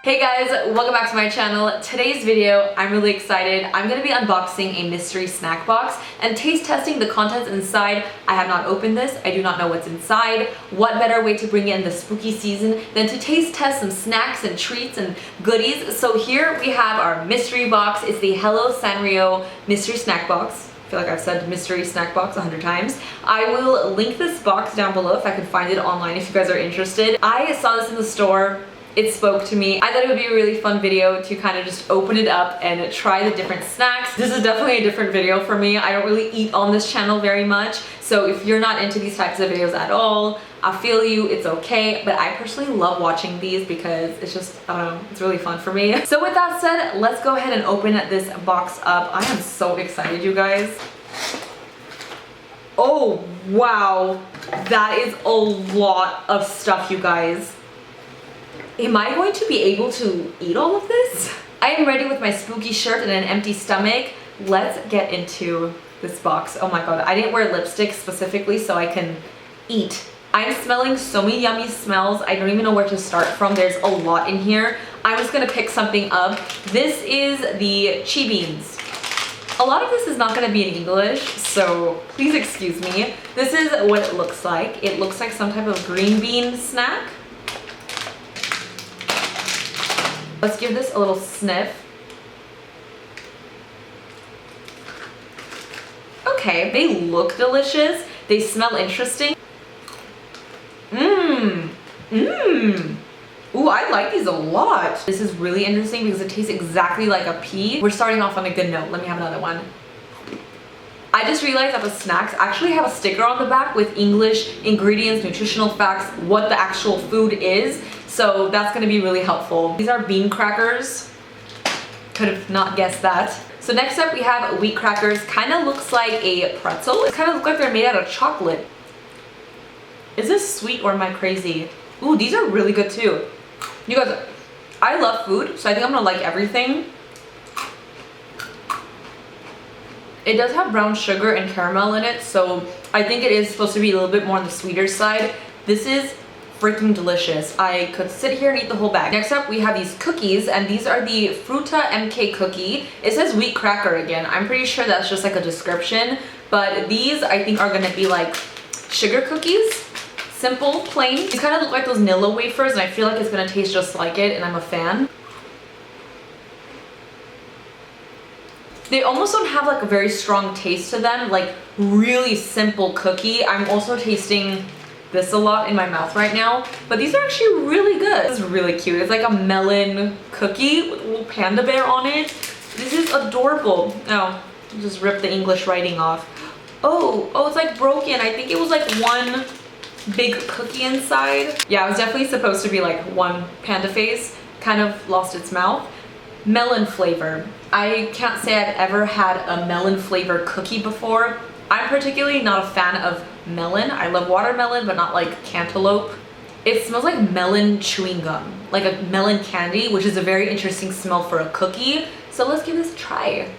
Hey guys, welcome back to my channel. Today's video, I'm really excited. I'm going to be unboxing a mystery snack box and taste testing the contents inside. I have not opened this. I do not know what's inside. What better way to bring in the spooky season than to taste test some snacks and treats and goodies. So here we have our mystery box. It's the Hello Sanrio mystery snack box. I feel like I've said mystery snack box 100 times. I will link this box down below if I can find it online if you guys are interested. I saw this in the store. It spoke to me. I thought it would be a really fun video to kind of just open it up and try the different snacks. This is definitely a different video for me. I don't really eat on this channel very much. So if you're not into these types of videos at all, I feel you, it's okay. But I personally love watching these because it's just, I don't know, it's really fun for me. So with that said, let's go ahead and open this box up. I am so excited, you guys. Oh, wow. That is a lot of stuff, you guys. Am I going to be able to eat all of this? I am ready with my spooky shirt and an empty stomach. Let's get into this box. Oh my god, I didn't wear lipstick specifically so I can eat. I'm smelling so many yummy smells. I don't even know where to start from. There's a lot in here. I'm just gonna pick something up. This is the chi beans. A lot of this is not gonna be in English, so please excuse me. This is what it looks like. It looks like some type of green bean snack. Let's give this a little sniff. Okay, they look delicious. They smell interesting. Ooh, I like these a lot. This is really interesting because it tastes exactly like a pea. We're starting off on a good note. Let me have another one. I just realized that the snacks actually have a sticker on the back with English ingredients, nutritional facts, what the actual food is. So that's gonna be really helpful. These are bean crackers. Could have not guessed that. So next up we have wheat crackers. Kind of looks like a pretzel. It kind of looks like they're made out of chocolate. Is this sweet or am I crazy? Ooh, these are really good too. You guys, I love food, so I think I'm gonna like everything. It does have brown sugar and caramel in it, so I think it is supposed to be a little bit more on the sweeter side. This is freaking delicious. I could sit here and eat the whole bag. Next up, we have these cookies, and these are the Fruta MK cookie. It says wheat cracker again. I'm pretty sure that's just like a description, but these I think are gonna be like sugar cookies. Simple, plain. These kind of look like those Nilla wafers, and I feel like it's gonna taste just like it, and I'm a fan. They almost don't have like a very strong taste to them, like really simple cookie. I'm also tasting this a lot in my mouth right now, but these are actually really good. This is really cute. It's like a melon cookie with a little panda bear on it. This is adorable. Oh, just ripped the English writing off. Oh, it's like broken. I think it was like one big cookie inside. Yeah, it was definitely supposed to be like one panda face. Kind of lost its mouth. Melon flavor. I can't say I've ever had a melon flavor cookie before. I'm particularly not a fan of melon. I love watermelon, but not like cantaloupe. It smells like melon chewing gum, like a melon candy, which is a very interesting smell for a cookie. So let's give this a try.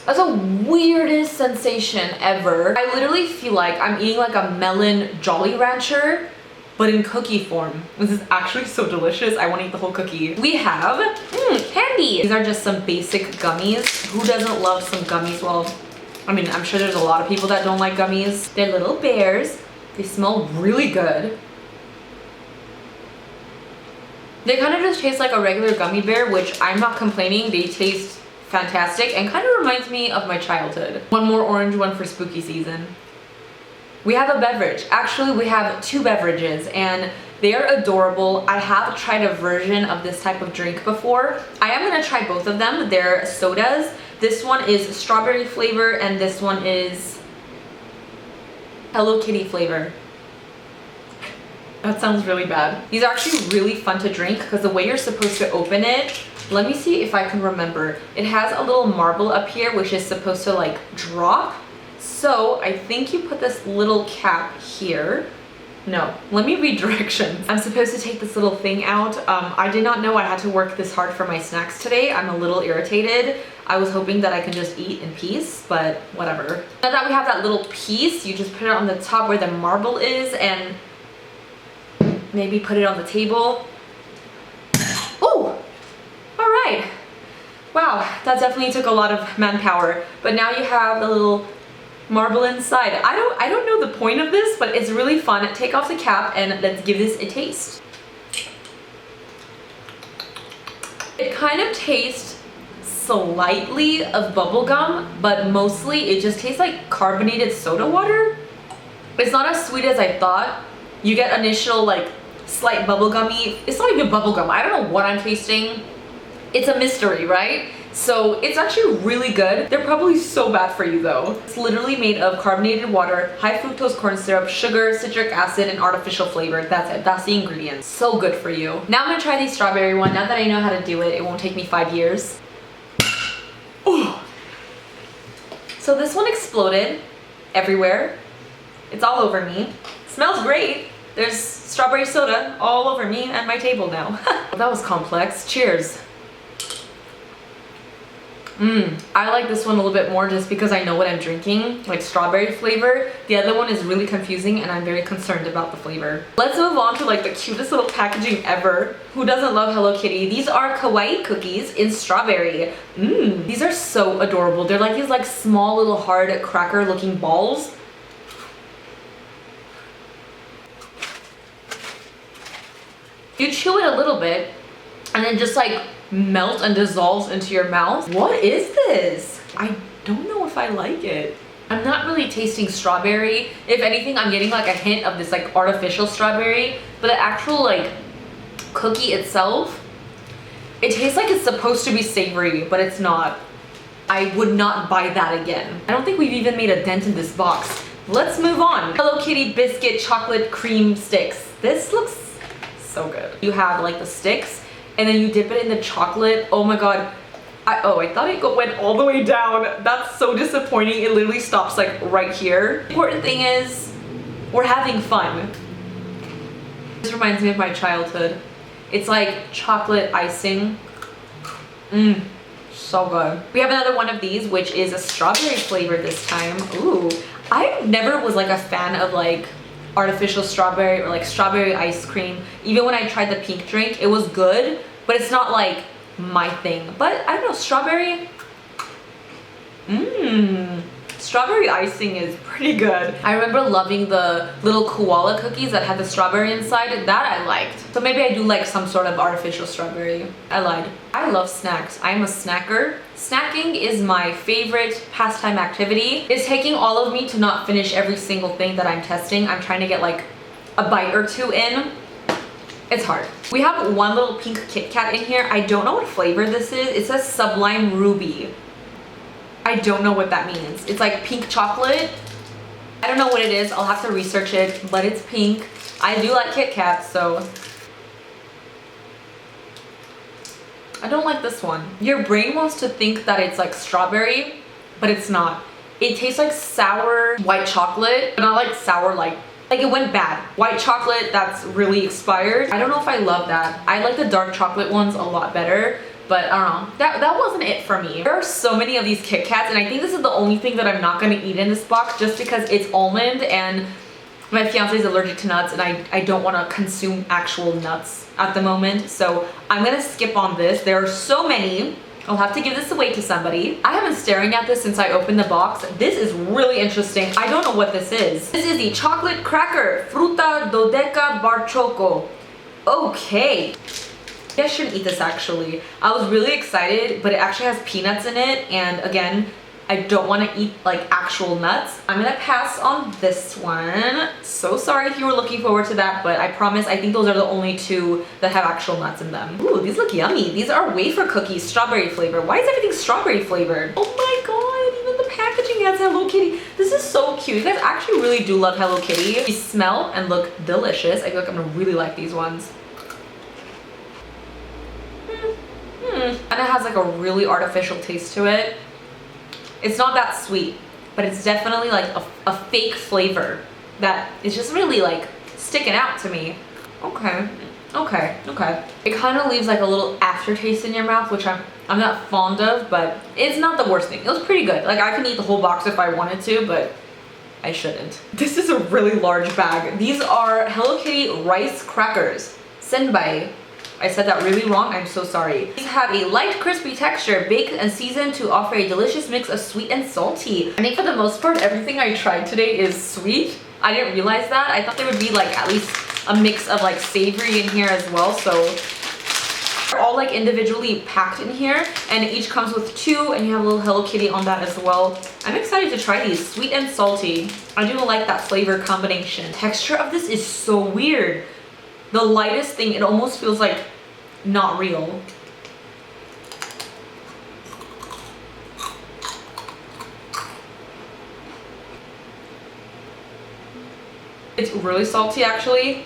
That's the weirdest sensation ever. I literally feel like I'm eating like a melon Jolly Rancher, but in cookie form. This is actually so delicious. I want to eat the whole cookie. We have candy. These are just some basic gummies. Who doesn't love some gummies? Well, I mean, I'm sure there's a lot of people that don't like gummies. They're little bears. They smell really good. They kind of just taste like a regular gummy bear, which I'm not complaining. They taste fantastic and kind of reminds me of my childhood. One more orange one for spooky season. We have a beverage. Actually, we have two beverages and they are adorable. I have tried a version of this type of drink before. I am gonna try both of them. They're sodas. This one is strawberry flavor and this one is Hello Kitty flavor. That sounds really bad. These are actually really fun to drink because the way you're supposed to open it, let me see if I can remember. It has a little marble up here which is supposed to like drop. So I think you put this little cap here. No, let me read directions. I'm supposed to take this little thing out. I did not know I had to work this hard for my snacks today. I'm a little irritated. I was hoping that I can just eat in peace, but whatever. Now that we have that little piece, you just put it on the top where the marble is and maybe put it on the table. Oh, all right. Wow, that definitely took a lot of manpower. But now you have the little marble inside. I don't know the point of this, but it's really fun. Take off the cap and let's give this a taste. It kind of tastes slightly of bubblegum, but mostly it just tastes like carbonated soda water. It's not as sweet as I thought. You get initial like slight bubblegummy. It's not even bubblegum. I don't know what I'm tasting. It's a mystery, right? So it's actually really good. They're probably so bad for you though. It's literally made of carbonated water, high fructose corn syrup, sugar, citric acid, and artificial flavor. That's it. That's the ingredients. So good for you. Now I'm gonna try the strawberry one. Now that I know how to do it, it won't take me 5 years. Oh. So this one exploded everywhere. It's all over me. Smells great. There's strawberry soda all over me and my table now. That was complex. Cheers. I like this one a little bit more just because I know what I'm drinking, like strawberry flavor. The other one is really confusing and I'm very concerned about the flavor. Let's move on to like the cutest little packaging ever. Who doesn't love Hello Kitty? These are Kawaii cookies in strawberry. These are so adorable. They're like these like small little hard cracker looking balls. You chew it a little bit and then just like melt and dissolves into your mouth. What is this? I don't know if I like it. I'm not really tasting strawberry. If anything, I'm getting like a hint of this like artificial strawberry, but the actual like cookie itself, it tastes like it's supposed to be savory, but it's not. I would not buy that again. I don't think we've even made a dent in this box. Let's move on. Hello Kitty biscuit chocolate cream sticks. This looks so good. You have like the sticks and then you dip it in the chocolate. Oh my god. I thought it went all the way down. That's so disappointing. It literally stops like right here. The important thing is we're having fun. This reminds me of my childhood. It's like chocolate icing. So good. We have another one of these, which is a strawberry flavor this time. Ooh, I never was like a fan of like artificial strawberry or like strawberry ice cream. Even when I tried the pink drink, it was good, but it's not like my thing. But I don't know, strawberry, strawberry icing is pretty good. I remember loving the little koala cookies that had the strawberry inside. That I liked. So maybe I do like some sort of artificial strawberry. I lied. I love snacks. I'm a snacker. Snacking is my favorite pastime activity. It's taking all of me to not finish every single thing that I'm testing. I'm trying to get like a bite or two in. It's hard. We have one little pink Kit Kat in here. I don't know what flavor this is. It says Sublime Ruby. I don't know what that means. It's like pink chocolate. I don't know what it is. I'll have to research it, but it's pink. I do like Kit Kats, so I don't like this one. Your brain wants to think that it's like strawberry, but it's not. It tastes like sour white chocolate, but not like sour like it went bad. White chocolate that's really expired. I don't know if I love that. I like the dark chocolate ones a lot better, but I don't know. That wasn't it for me. There are so many of these Kit Kats, and I think this is the only thing that I'm not gonna eat in this box just because it's almond and my fiance is allergic to nuts and I don't want to consume actual nuts at the moment. So I'm gonna skip on this. There are so many. I'll have to give this away to somebody. I have been staring at this since I opened the box. This is really interesting. I don't know what this is. This is the chocolate cracker Fruta Dodeca Bar Choco. Okay. I shouldn't eat this actually. I was really excited, but it actually has peanuts in it, and again, I don't want to eat like actual nuts. I'm gonna pass on this one. So sorry if you were looking forward to that, but I promise I think those are the only two that have actual nuts in them. Ooh, these look yummy. These are wafer cookies, strawberry flavor. Why is everything strawberry flavored? Oh my god, even the packaging has Hello Kitty. This is so cute. You guys actually really do love Hello Kitty. They smell and look delicious. I feel like I'm gonna really like these ones. And it has like a really artificial taste to it. It's not that sweet, but it's definitely like a fake flavor that is just really like sticking out to me. Okay. Okay, okay. It kind of leaves like a little aftertaste in your mouth, which I'm not fond of, but it's not the worst thing. It was pretty good. Like, I can eat the whole box if I wanted to, but I shouldn't. This is a really large bag. These are Hello Kitty rice crackers. Senbai. I said that really wrong, I'm so sorry. These have a light crispy texture, baked and seasoned to offer a delicious mix of sweet and salty. I think for the most part, everything I tried today is sweet. I didn't realize that. I thought there would be like at least a mix of like savory in here as well, so they're all like individually packed in here, and each comes with 2, and you have a little Hello Kitty on that as well. I'm excited to try these, sweet and salty. I do like that flavor combination. Texture of this is so weird. The lightest thing, it almost feels like not real. It's really salty actually.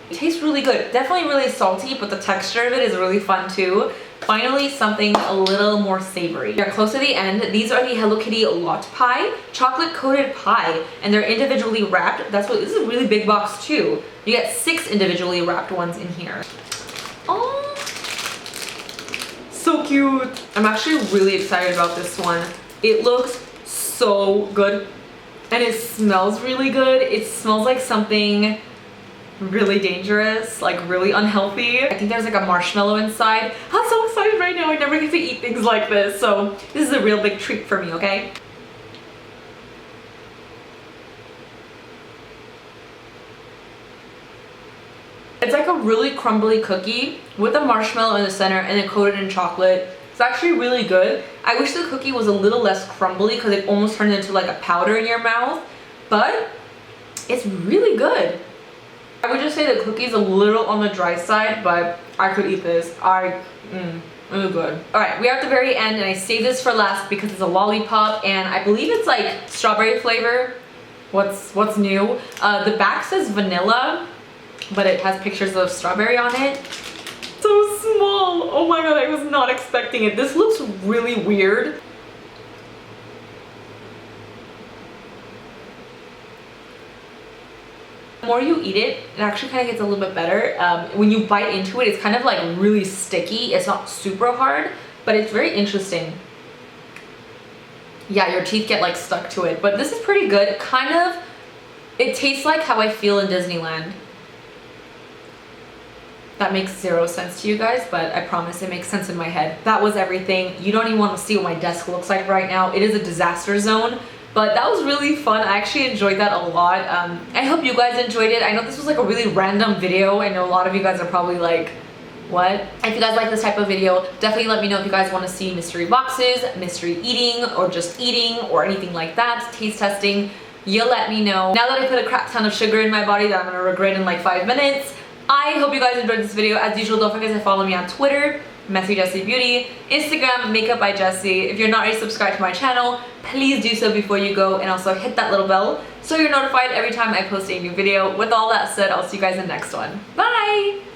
It tastes really good. Definitely really salty, but the texture of it is really fun too. Finally, something a little more savory. We are close to the end. These are the Hello Kitty Lot Pie, chocolate coated pie, and they're individually wrapped. This is a really big box too. You get 6 individually wrapped ones in here. Oh, so cute. I'm actually really excited about this one. It looks so good, and it smells really good. It smells like something really dangerous, like really unhealthy. I think there's like a marshmallow inside. I'm so excited right now. I never get to eat things like this, so this is a real big treat for me, okay? It's like a really crumbly cookie with a marshmallow in the center and then coated in chocolate. It's actually really good. I wish the cookie was a little less crumbly because it almost turned into like a powder in your mouth, but it's really good. I would just say the cookie's a little on the dry side, but I could eat this. It's good. Alright, we are at the very end, and I saved this for last because it's a lollipop, and I believe it's like strawberry flavor. What's new? The back says vanilla, but it has pictures of strawberry on it. So small. Oh my god, I was not expecting it. This looks really weird. The more you eat it, it actually kind of gets a little bit better. When you bite into it, it's kind of like really sticky. It's not super hard, but it's very interesting. Yeah, your teeth get like stuck to it, but this is pretty good. Kind of, it tastes like how I feel in Disneyland. That makes 0 sense to you guys, but I promise it makes sense in my head. That was everything. You don't even want to see what my desk looks like right now. It is a disaster zone. But that was really fun. I actually enjoyed that a lot. I hope you guys enjoyed it. I know this was like a really random video. I know a lot of you guys are probably like, what? If you guys like this type of video, definitely let me know if you guys want to see mystery boxes, mystery eating, or just eating, or anything like that, taste testing. You let me know. Now that I put a crap ton of sugar in my body that I'm going to regret in like 5 minutes, I hope you guys enjoyed this video. As usual, don't forget to follow me on Twitter, mesijesibeauty, Instagram, MAKEUPBYJESI. If you're not already subscribed to my channel, please do so before you go, and also hit that little bell so you're notified every time I post a new video. With all that said, I'll see you guys in the next one. Bye!